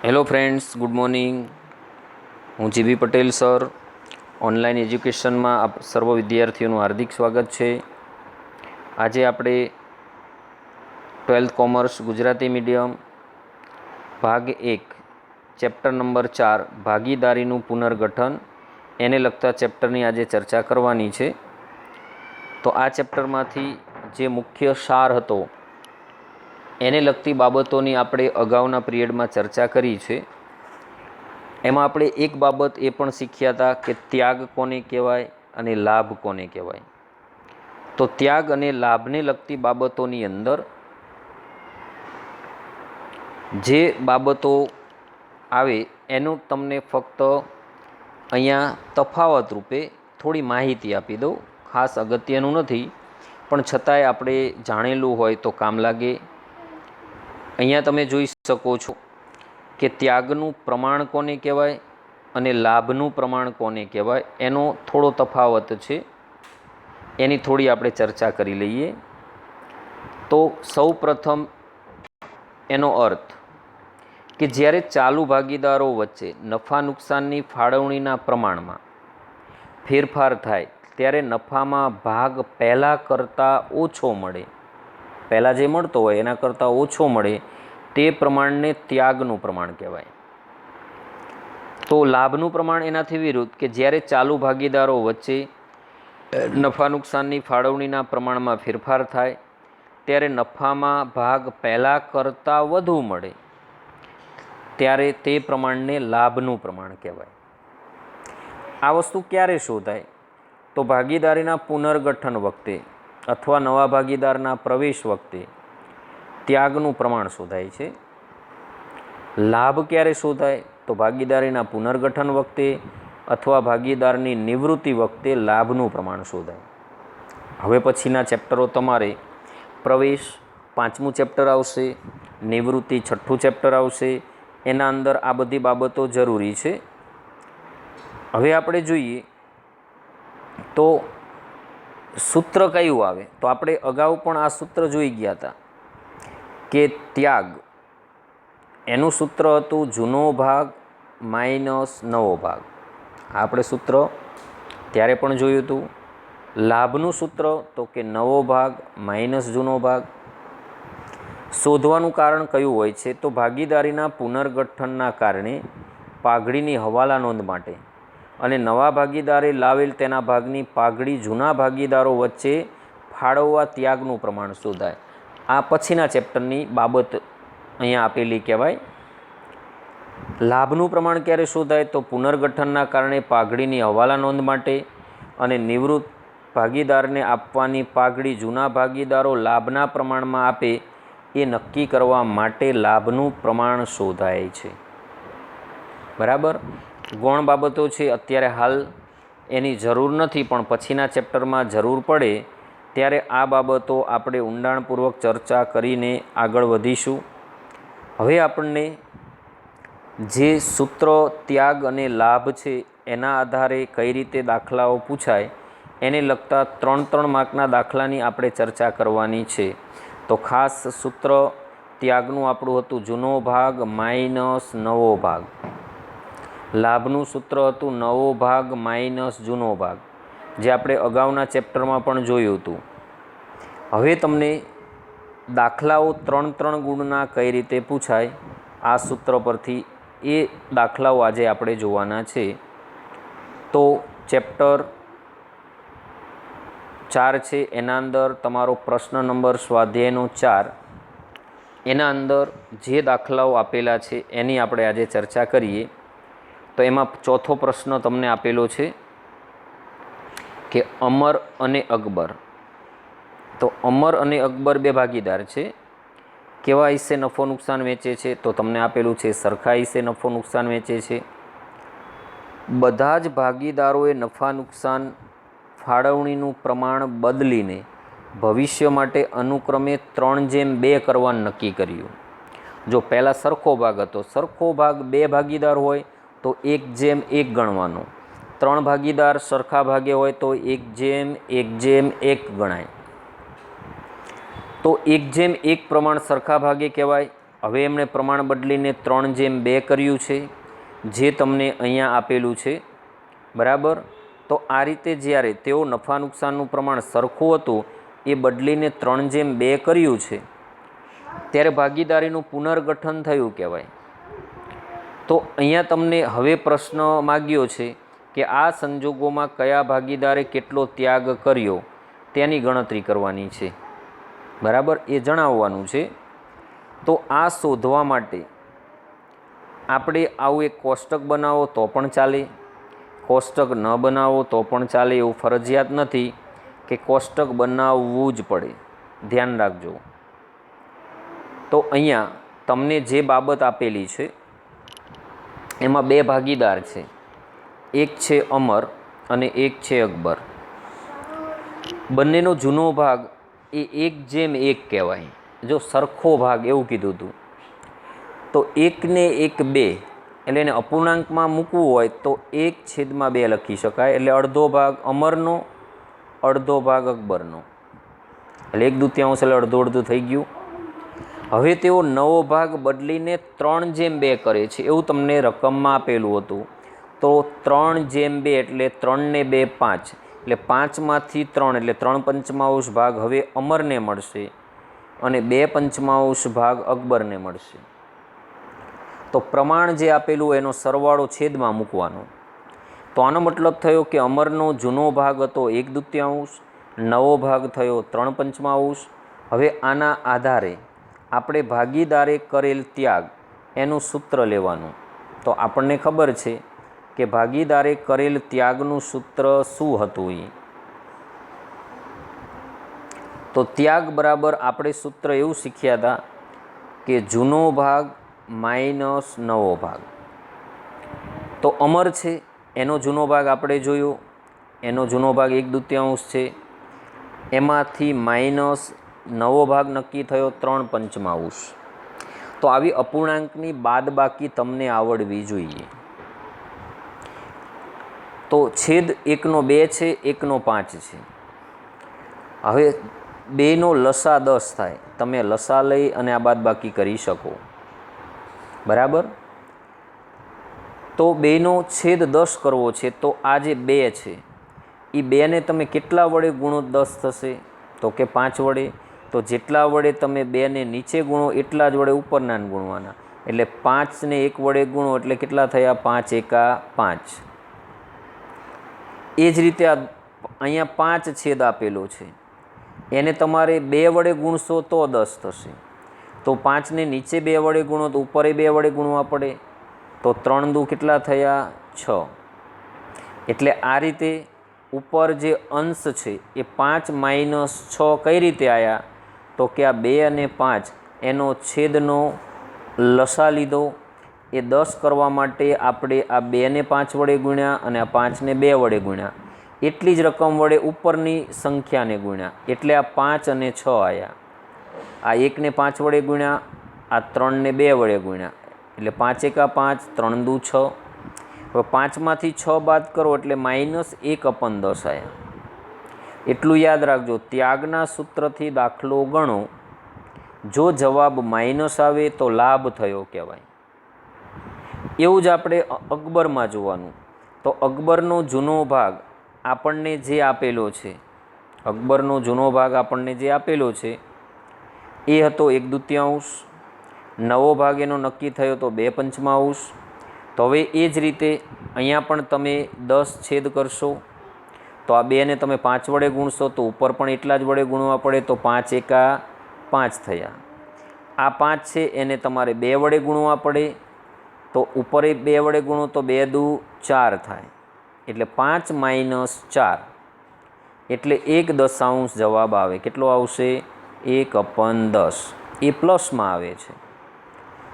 Hello friends, good morning. હું GB Patel sir. Online એજ્યુકેશનમાં આપ સર્વ વિદ્યાર્થીઓનું હાર્દિક સ્વાગત છે. આજે આપણે 12th કોમર્સ ગુજરાતી મીડિયમ ભાગ 1 ચેપ્ટર નંબર 4 ભાગીદારીનું પુનર્ગઠન એને લગતા ચેપ્ટરની આજે ચર્ચા કરવાની છે. તો આ ચેપ્ટરમાંથી જે મુખ્ય સાર હતો એને લગતી બાબતોની આપણે અગાઉના પિરિયડમાં ચર્ચા કરી છે. એમાં આપણે એક બાબત એ પણ શીખ્યા હતા કે ત્યાગ કોને કહેવાય અને લાભ કોને કહેવાય. તો ત્યાગ અને લાભને લગતી બાબતોની અંદર જે બાબતો આવે એનું તમને ફક્ત અહીંયા તફાવત રૂપે થોડી માહિતી આપી દઉં. ખાસ અગત્યનું નથી, પણ છતાંય આપણે જાણેલું હોય તો કામ લાગે. અહીંયા તમે જોઈ શકો છો કે ત્યાગનું પ્રમાણ કોને કહેવાય અને લાભનું પ્રમાણ કોને કહેવાય એનો થોડો તફાવત છે. એની થોડી આપણે ચર્ચા કરી લઈએ. તો સૌ પ્રથમ એનો અર્થ કે જ્યારે ચાલુ ભાગીદારો વચ્ચે નફા નુકસાનની ફાળવણીના પ્રમાણમાં ફેરફાર થાય ત્યારે નફામાં ભાગ પહેલાં કરતાં ઓછો મળે, પહેલાં જે મળતો હોય એના કરતાં ઓછો મળે તે પ્રમાણને ત્યાગનું પ્રમાણ કહેવાય. તો લાભનું પ્રમાણ એનાથી વિરુદ્ધ કે જ્યારે ચાલુ ભાગીદારો વચ્ચે નફા નુકસાનની ફાળવણીના પ્રમાણમાં ફેરફાર થાય ત્યારે નફામાં ભાગ પહેલાં કરતાં વધુ મળે ત્યારે તે પ્રમાણને લાભનું પ્રમાણ કહેવાય. આ વસ્તુ ક્યારે શોધાય? તો ભાગીદારીના પુનર્ગઠન વખતે અથવા નવા ભાગીદારના પ્રવેશ વખતે ત્યાગનું પ્રમાણ શોધાય છે. લાભ ક્યારે શોધાય? તો ભાગીદારીના પુનર્ગઠન વખતે અથવા ભાગીદારની નિવૃત્તિ વખતે લાભનું પ્રમાણ શોધાય. હવે પછીના ચેપ્ટરો તમારે પ્રવેશ 5મું ચેપ્ટર આવશે, નિવૃત્તિ 6ઠ્ઠું ચેપ્ટર આવશે. એના અંદર આ બધી બાબતો જરૂરી છે. હવે આપણે જોઈએ તો સૂત્ર કયું આવે? તો આપણે અગાઉ પણ આ સૂત્ર જોઈ ગયા હતા કે ત્યાગ એનું સૂત્ર હતું જૂનો ભાગ માઇનસ નવો ભાગ. આપણે સૂત્ર ત્યારે પણ જોયું હતું. લાભનું સૂત્ર તો કે નવો ભાગ માઇનસ જૂનો ભાગ. શોધવાનું કારણ કયું હોય છે? તો ભાગીદારીના પુનર્ગઠનના કારણે પાઘડીની હવાલા નોંધ માટે અને નવા ભાગીદારે લાવેલ તેના ભાગની પાઘડી જૂના ભાગીદારો વચ્ચે ફાળવવા ત્યાગનું પ્રમાણ શોધાય. આ પછીના ચેપ્ટરની બાબત અહીંયા આપેલી કહેવાય. લાભનું પ્રમાણ ક્યારે શોધાય? તો પુનર્ગઠનના કારણે પાઘડીની હવાલા નોંધ માટે અને નિવૃત્ત ભાગીદારને આપવાની પાઘડી જૂના ભાગીદારો લાભના પ્રમાણમાં આપે એ નક્કી કરવા માટે લાભનું પ્રમાણ શોધાય છે. બરાબર. ગૌણ બાબતો છે, અત્યારે હાલ એની જરૂર નથી, પણ પછીના ચેપ્ટરમાં જરૂર પડે ત્યારે આ બાબતો આપણે ઊંડાણપૂર્વક ચર્ચા કરીને આગળ વધીશું. હવે આપણને જે સૂત્ર ત્યાગ અને લાભ છે એના આધારે કઈ રીતે દાખલાઓ પૂછાય એને લગતા 3 માર્કના દાખલાની આપણે ચર્ચા કરવાની છે. તો ખાસ સૂત્ર ત્યાગનું આપણું હતું જૂનો ભાગ માઇનસ નવો ભાગ. લાભનું સૂત્ર હતું નવો ભાગ માઇનસ જૂનો ભાગ, જે આપણે અગાઉના ચેપ્ટરમાં પણ જોયું હતું. હવે તમને દાખલાઓ 3 ગુણના કઈ રીતે પૂછાય આ સૂત્ર પરથી એ દાખલાઓ આજે આપણે જોવાના છે. તો ચેપ્ટર 4 છે એના અંદર તમારો પ્રશ્ન નંબર સ્વાધ્યાયનો 4 એના અંદર જે દાખલાઓ આપેલા છે એની આપણે આજે ચર્ચા કરીએ. તો એમાં ચોથો પ્રશ્ન તમને આપેલો છે કે અમર અને અકબર. તો અમર અને અકબર બે ભાગીદાર છે. કેવા હિસ્સે નફો નુકસાન વેચે છે? તો તમને આપેલું છે સરખા હિસ્સે નફો નુકસાન વેચે છે. બધા જ ભાગીદારોએ નફા નુકસાન ફાળવણીનું પ્રમાણ બદલીને ભવિષ્ય માટે અનુક્રમે 3:2 કરવાનું નક્કી કર્યું. જો પહેલાં સરખો ભાગ હતો, સરખો ભાગ 2 ભાગીદાર હોય તો 1:1 ગણવાનો. 3 ભાગીદાર સરખા ભાગે હોય તો 1:1 ગણાય. તો 1:1 પ્રમાણ સરખા ભાગે કહેવાય હવે એમણે પ્રમાણ બદલીને 3:2 કર્યું છે, જે તમને અહીંયા આપેલું છે, બરાબર. તો આ રીતે જ્યારે તેઓ નફા નુકસાનનું પ્રમાણ સરખું હતું એ બદલીને 3:2 કર્યું છે, ત્યારે ભાગીદારીનું પુનર્ગઠન થયું કહેવાય. તો અહીંયા તમને હવે પ્રશ્ન માગ્યો છે કે આ સંજોગોમાં કયા ભાગીદારે કેટલો ત્યાગ કર્યો તેની ગણતરી કરવાની છે, બરાબર, એ જણાવવાનું છે. તો આ શોધવા માટે આપણે આવું એક કોષ્ટક બનાવો તો પણ ચાલે, કોષ્ટક ન બનાવો તો પણ ચાલે, એવું ફરજિયાત નથી કે કોષ્ટક બનાવવું જ પડે, ધ્યાન રાખજો. તો અહીંયા તમને જે બાબત આપેલી છે એમાં 2 ભાગીદાર છે, એક છે અમર અને એક છે અકબર. બંનેનો જૂનો ભાગ એ 1:1 કહેવાય. જો સરખો ભાગ એવું કીધું હતું તો 1:2 એટલે એને અપૂર્ણાંકમાં મૂકવું હોય તો 1/2 લખી શકાય. એટલે અડધો ભાગ અમરનો, અડધો ભાગ અકબરનો, એટલે 1/2 એટલે અડધું થઈ ગયું. હવે તેઓ નવો ભાગ બદલીને 3:2 કરે છે એવું તમને રકમમાં આપેલું હતું. તો 3:2 એટલે 3 ને 2 5, એટલે 5માંથી 3 એટલે 3/5 ભાગ હવે અમરને મળશે અને 2/5 ભાગ અકબરને મળશે. તો પ્રમાણ જે આપેલું એનો સરવાળો છેદમાં મૂકવાનો. તો આનો મતલબ થયો કે અમરનો જૂનો ભાગ હતો 1/2, નવો ભાગ થયો 3/5. હવે આના આધારે આપણે ભાગીદારે કરેલ ત્યાગ એનું સૂત્ર લેવાનું. તો આપણને ખબર છે કે ભાગીદારે કરેલ ત્યાગનું સૂત્ર શું હતું. તો ત્યાગ બરાબર આપણે સૂત્ર એવું શીખ્યા હતા કે જૂનો ભાગ માઇનસ નવો ભાગ. તો અમર છે એનો જૂનો ભાગ આપણે જોયો, એનો જૂનો ભાગ 1/2 છે, એમાંથી માઇનસ નવો ભાગ નક્કી થયો 3/5. તો આવી અપૂર્ણાંકની બાદબાકી તમને આવડવી જોઈએ. તો છેદ 1/2 છે, 1/5 છે. હવે 2નો લસા 10 થાય, તમે લસા લઈ અને આ બાદબાકી કરી શકો, બરાબર. તો 2નો છેદ 10 કરવો છે તો આ જે 2 છે એ 2ને તમે કેટલા વડે ગુણો 10 થશે, તો કે 5 વડે. તો જેટલા વડે તમે 2ને નીચે ગુણો એટલા જ વડે ઉપરના ગુણવાના. એટલે 5ને 1 વડે ગુણો એટલે કેટલા થયા, 5 × 5. એ જ રીતે અહીંયા 5 છેદ આપેલો છે, એને તમારે 2 વડે ગુણશો તો 10 થશે. તો 5ને નીચે 2 વડે ગુણો તો ઉપર 2 વડે ગુણવા પડે. તો 3 કેટલા થયા, 6. એટલે આ રીતે ઉપર જે અંશ છે એ 5 - 6 કઈ રીતે આવ્યા, તો કે આ 2 અને 5 એનો છેદનો લસા લીધો. એ 10 કરવા માટે આપણે આ 2ને 5 વડે ગુણ્યા અને આ 5ને 2 વડે ગુણ્યા, એટલી જ રકમ વડે ઉપરની સંખ્યાને ગુણ્યા, એટલે આ 5 અને 6 આવ્યા. આ 1ને 5 વડે ગુણ્યા, આ 3ને 2 વડે ગુણ્યા, એટલે 5 × 5 3 × 6. હવે 5માંથી 6 બાદ કરો એટલે -1/10 આવ્યા. એટલું યાદ રાખજો, ત્યાગના સૂત્રથી દાખલો ગણો, જો જવાબ માઇનસ આવે તો લાભ થયો કહેવાય. એવું જ આપણે અકબરમાં જોવાનું. તો અકબરનો જૂનો ભાગ આપણને જે આપેલો છે, અકબરનો જૂનો ભાગ આપણને જે આપેલો છે એ હતો 1/2. નવો ભાગ એનો નક્કી થયો તો 2/5. તો હવે એ જ રીતે અહીંયા પણ તમે 10 છેદ કરશો તો આ 2ને તમે 5 વડે ગુણશો તો ઉપર પણ એટલા જ વડે ગુણવા પડે. તો 5 × 5 થયા. આ 5 છે એને તમારે 2 વડે ગુણવા પડે. તો ઉપર 2 વડે ગુણો તો 2 × 2 = 4 થાય. એટલે 5 - 4 એટલે 1/10 જવાબ આવે. કેટલો આવશે, 1/10. એ પ્લસમાં આવે છે.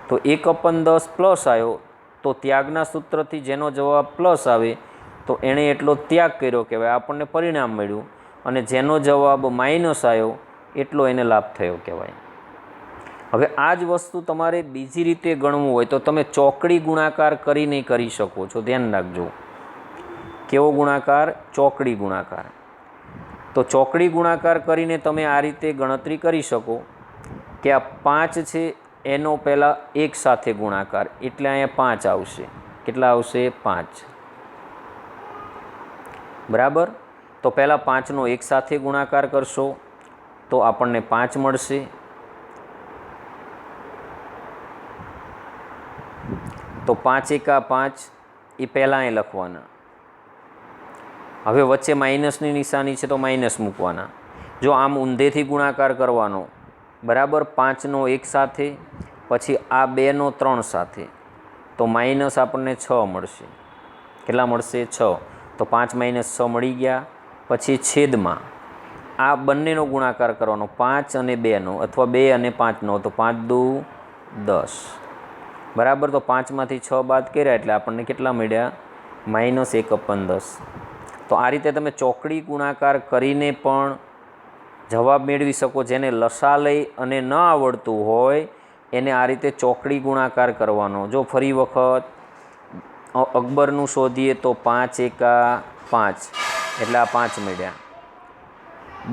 તો 1/10 પ્લસ આવ્યો. તો ત્યાગના સૂત્રથી જેનો જવાબ પ્લસ આવે તો એણે એટલો ત્યાગ કર્યો કહેવાય, આપણને પરિણામ મળ્યું. અને જેનો જવાબ માઇનસ આવ્યો એટલો એને લાભ થયો કહેવાય. હવે આ જ વસ્તુ તમારે બીજી રીતે ગણવું હોય તો તમે ચોકડી ગુણાકાર કરીને કરી શકો છો. ધ્યાન રાખજો, કેવો ગુણાકાર, ચોકડી ગુણાકાર. તો ચોકડી ગુણાકાર કરીને તમે આ રીતે ગણતરી કરી શકો કે આ 5 છે એનો પહેલાં એક સાથે ગુણાકાર એટલે અહીંયા 5 આવશે. કેટલા આવશે? 5. બરાબર. તો પહેલાં 5નો એક સાથે ગુણાકાર કરશો તો આપણને 5 મળશે. તો 5 એકા 5 એ પહેલાં એ લખવાના. હવે વચ્ચે માઇનસની નિશાની છે તો માઇનસ મૂકવાના. જો આમ ઊંધેથી ગુણાકાર કરવાનો, બરાબર, 5નો એક સાથે, પછી આ 2નો 3 સાથે, તો માઇનસ આપણને 6 મળશે. કેટલા મળશે? 6. તો 5 માઇનસ 6 મળી ગયા. પછી છેદમાં આ બંનેનો ગુણાકાર કરવાનો, 5 અને 2નો, અથવા 2 અને 5નો, તો 5 દુ 10. બરાબર. તો 5માંથી 6 બાદ કર્યા એટલે આપણને કેટલા મળ્યા? -1/10. તો આ રીતે તમે ચોકડી ગુણાકાર કરીને પણ જવાબ મેળવી શકો. જેને લસા લઈ અને ન આવડતું હોય એને આ રીતે ચોકડી ગુણાકાર કરવાનો. જો ફરી વખત અકબરનું શોધીએ તો 5 એકા 5 એટલે આ 5 મળ્યા.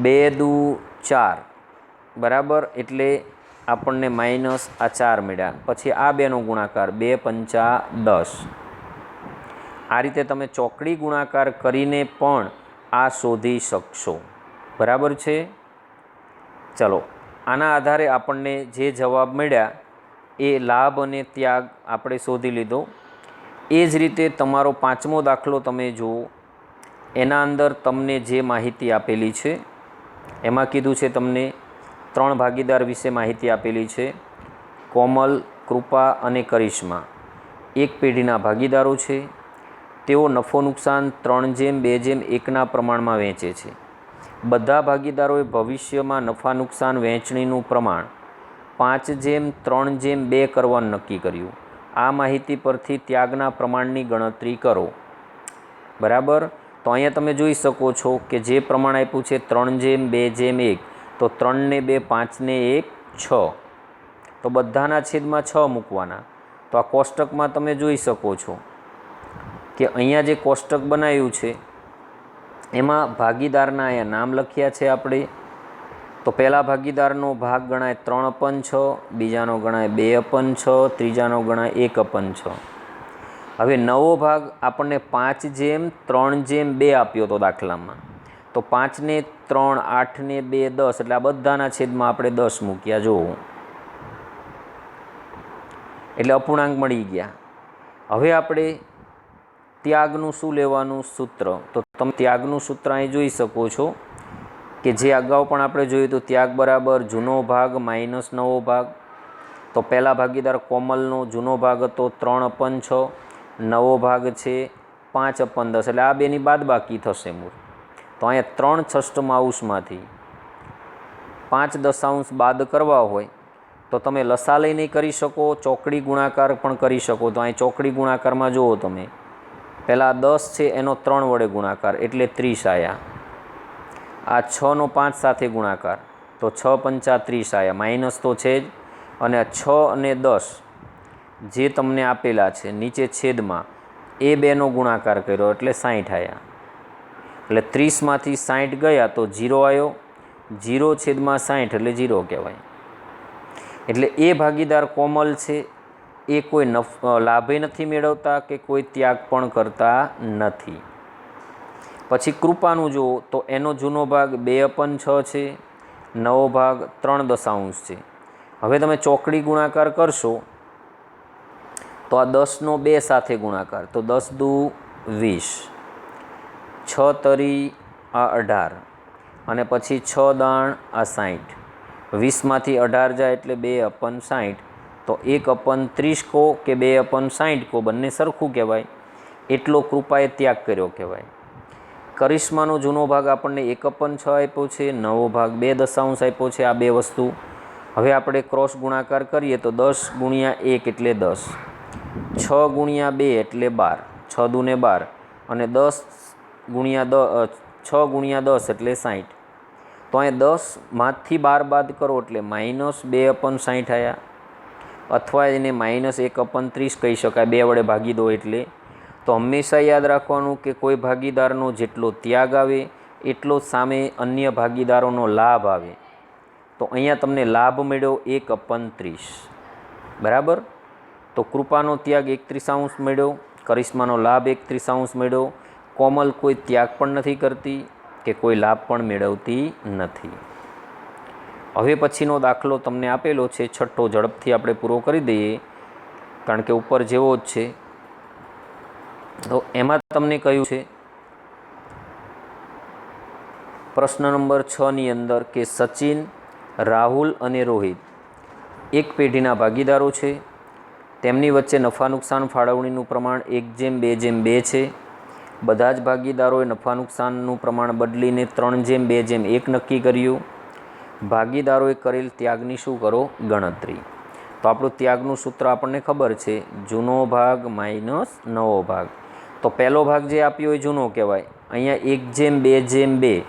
2 દુ 4, બરાબર, એટલે આપણને માઇનસ આ 4 મળ્યા. પછી આ 2નો ગુણાકાર, 2 પંચા 10. આ રીતે તમે ચોકડી ગુણાકાર કરીને પણ આ શોધી શકશો. બરાબર છે? ચલો, આના આધારે આપણને જે જવાબ મળ્યા એ લાભ અને ત્યાગ આપણે શોધી લીધો. એ જ રીતે તમારો 5મો દાખલો તમે જુઓ. એના અંદર તમને જે માહિતી આપેલી છે એમાં કીધું છે તમને 3 ભાગીદાર વિશે માહિતી આપેલી છે. કોમલ, કૃપા અને કરિશ્મા એક પેઢીના ભાગીદારો છે. તેઓ નફો નુકસાન 3:2:1ના પ્રમાણમાં વહેંચે છે. બધા ભાગીદારોએ ભવિષ્યમાં નફા નુકસાન વહેંચણીનું પ્રમાણ 5:3:2 કરવાનું નક્કી કર્યું. આ માહિતી પરથી ત્યાગના પ્રમાણની ગણતરી કરો. બરાબર. તો અહીંયા તમે જોઈ શકો છો કે જે પ્રમાણ આપ્યું છે 3:2:1, તો 3 ને 2 5 ને 1 6. તો બધાના છેદમાં 6 મૂકવાના. તો આ કોષ્ટકમાં તમે જોઈ શકો છો કે અહીંયા જે કોષ્ટક બનાવ્યું છે એમાં ભાગીદારના અહીંયા નામ લખ્યા છે આપણે. તો પહેલા ભાગીદારનો ભાગ ગણાય 3/6, બીજાનો ગણાય 2/6, ત્રીજાનો ગણાય 1/6. હવે નવો ભાગ આપણને 5:3:2 આપ્યો હતો દાખલામાં. તો 5 ને 3, 8 ને 2 10, એટલે આ બધાના છેદમાં આપણે 10 મૂક્યા. જોવું એટલે અપૂર્ણાંક મળી ગયા. હવે આપણે ત્યાગનું શું લેવાનું સૂત્ર? તો તમે ત્યાગનું સૂત્ર અહીં જોઈ શકો છો કે જે અગાઉ પણ આપણે જોયું હતું. ત્યાગ બરાબર જૂનો ભાગ માઇનસ નવો ભાગ. તો પહેલા ભાગીદાર કોમલનો જૂનો ભાગ હતો 3/6, નવો ભાગ છે 5/10, એટલે આ બેની બાદબાકી થશે મૂળ. તો અહીંયા 3/6માંથી 5 બાદ કરવા હોય તો તમે લસા લઈને કરી શકો, ચોકડી ગુણાકાર પણ કરી શકો. તો અહીં ચોકડી ગુણાકારમાં જુઓ તમે, પહેલાં 10 છે એનો 3 વડે ગુણાકાર એટલે 30 આવ્યા. આ 6નો 5 સાથે ગુણાકાર તો 6 પંચા 30 આવ્યા. માઇનસ તો છે જ. અને આ 6 અને 10 જે તમને આપેલા છે નીચે છેદમાં, એ બેનો ગુણાકાર કર્યો એટલે 60 આવ્યા. એટલે 30માંથી 60 ગયા તો 0 આવ્યો. 0/60 એટલે 0 કહેવાય. એટલે એ ભાગીદાર કોમલ છે એ કોઈ લાભે નથી મેળવતા કે કોઈ ત્યાગ પણ કરતા નથી. પછી કૃપાનું જુઓ તો એનો જૂનો ભાગ 2/6 છે, નવો ભાગ 3 છે. હવે તમે ચોકડી ગુણાકાર કરશો તો આ 10નો 2 સાથે ગુણાકાર, તો 10 દુ 20, 6 તરી આ 18, અને પછી 6 દાણ આ 60. 20માંથી 18 જાય એટલે 2/60. તો 1/30 કહો કે 2/60 કહો, બંને સરખું કહેવાય. એટલો કૃપાએ ત્યાગ કર્યો કહેવાય. કરિશ્માનો જૂનો ભાગ આપણને 1/6 આપ્યો છે, નવો ભાગ 2 આપ્યો છે. આ બે વસ્તુ હવે આપણે ક્રોસ ગુણાકાર કરીએ તો 10 ગુણ્યા 1 એટલે 10, 6 ગુણ્યા 2 એટલે 12, 6 દૂને 12, અને 6 ગુણ્યા 10 એટલે 60. તો અહીંયા 10માંથી 12 બાદ કરો એટલે -2/60 આવ્યા, અથવા એને -1/30 કહી શકાય, 2 વડે ભાગી દો એટલે. તો હંમેશા યાદ રાખવાનું કે કોઈ ભાગીદારનો જેટલો ત્યાગ આવે એટલો જ સામે અન્ય ભાગીદારોનો લાભ આવે. તો અહીંયા તમને લાભ મળ્યો 1/30. બરાબર. તો કૃપાનો ત્યાગ 1/3 મળ્યો, કરિશ્માનો લાભ 1/3 મળ્યો, કોમલ કોઈ ત્યાગ પણ નથી કરતી કે કોઈ લાભ પણ મેળવતી નથી. હવે પછીનો દાખલો તમને આપેલો છે છઠ્ઠો, ઝડપથી આપણે પૂરો કરી દઈએ કારણ કે ઉપર જેવો જ છે. તો એમાં તમને કહ્યું છે પ્રશ્ન નંબર 6ની અંદર કે સચિન, રાહુલ અને રોહિત એક પેઢીના ભાગીદારો છે. તેમની વચ્ચે નફા નુકસાન ફાળવણીનું પ્રમાણ 1:2:2 છે. બધા જ ભાગીદારોએ નફા નુકસાનનું પ્રમાણ બદલીને 3:2:1 નક્કી કર્યું. ભાગીદારોએ કરેલ ત્યાગની શું કરો? ગણતરી. તો આપણું ત્યાગનું સૂત્ર આપણને ખબર છે, જૂનો ભાગ માઇનસ નવો ભાગ. તો પહેલો ભાગ જે આપ્યો એ જૂનો કહેવાય. અહીંયા 1:2:2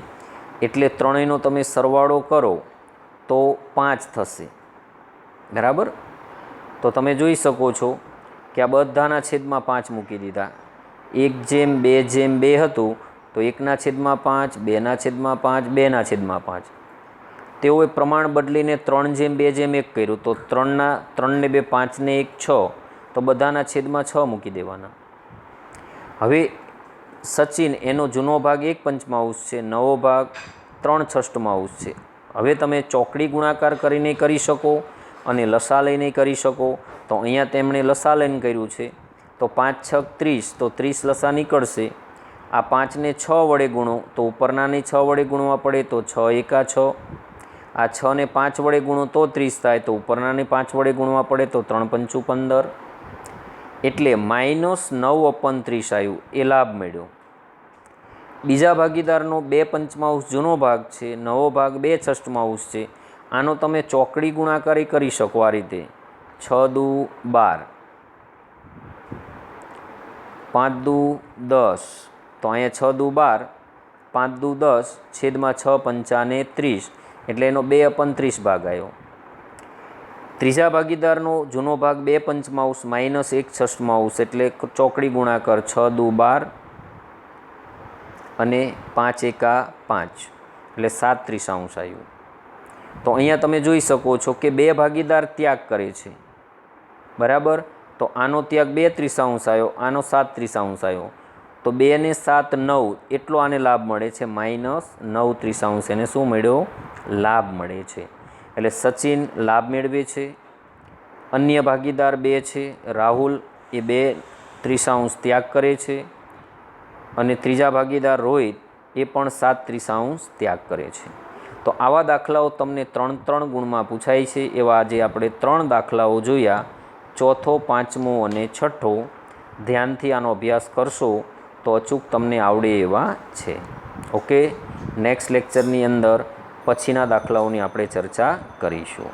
એટલે ત્રણેયનો તમે સરવાળો કરો તો 5 થશે. બરાબર. તો તમે જોઈ શકો છો કે આ બધાના છેદમાં 5 મૂકી દીધા. 1:2:2 હતું તો 1/5, 2/5, 2/5. તેઓએ પ્રમાણ બદલીને 3:2:1 કર્યું તો 3 ને 2 5 ને 1 6, તો બધાના છેદમાં 6 મૂકી દેવાના. હવે સચિન એનો જૂનો ભાગ 1/5 છે, નવો ભાગ 3/6 છે. હવે તમે ચોકડી ગુણાકાર કરીને કરી શકો અને લસા લઈને કરી શકો. તો અહીંયા તેમણે લસા લઈને કર્યું છે. તો 5 6 30, તો 30 લસા નીકળશે. આ 5ને 6 વડે ગુણો તો ઉપરનાને 6 વડે ગુણવા પડે તો 6 એકા 6. આ 6ને 5 વડે ગુણો તો 30 થાય, તો ઉપરનાને 5 વડે ગુણવા પડે તો 3 5 15. એટલે -9/30 આવ્યું, એ લાભ મળ્યો. બીજા ભાગીદારનો 2/5 જૂનો ભાગ છે, નવો ભાગ 2/6 છે. આનો તમે ચોકડી ગુણાકારી કરી શકો આ રીતે. 6 દુ 12, 5 દુ 10, તો અહીંયા 6 દુ 12, 5 દુ 10, છેદમાં 6 પંચાને 30, એટલે એનો 2/30 ભાગ આવ્યો. ત્રીજા ભાગીદારનો જૂનો ભાગ 2/5 માઇનસ 1/6, એટલે ચોકડી ગુણાકાર 6 દુ 12 અને 5 એકા 5, એટલે 7/30 આવ્યું. તો અહીંયા તમે જોઈ શકો છો કે બે ભાગીદાર ત્યાગ કરે છે. બરાબર. તો આનો ત્યાગ 2/30 આવ્યો, આનો 7/30 આવ્યો. તો 2 ને 7 9, એટલો આને લાભ મળે છે, -9/30 એને શું મળ્યો? લાભ મળે છે. એટલે સચિન લાભ મેળવે છે. અન્ય ભાગીદાર 2 છે, રાહુલ, એ 2/30 ત્યાગ કરે છે. અને ત્રીજા ભાગીદાર રોહિત એ પણ 7/30 ત્યાગ કરે છે. તો આવા દાખલાઓ તમને 3 ગુણમાં પૂછાય છે. એવા આજે આપણે 3 દાખલાઓ જોયા, ચોથો, પાંચમો અને છઠ્ઠો. ધ્યાનથી આનો અભ્યાસ કરશો તો અચૂક તમને આવડે એવા છે. ઓકે. નેક્સ્ટ લેક્ચરની અંદર પછીના દાખલાઓની આપણે ચર્ચા કરીશું.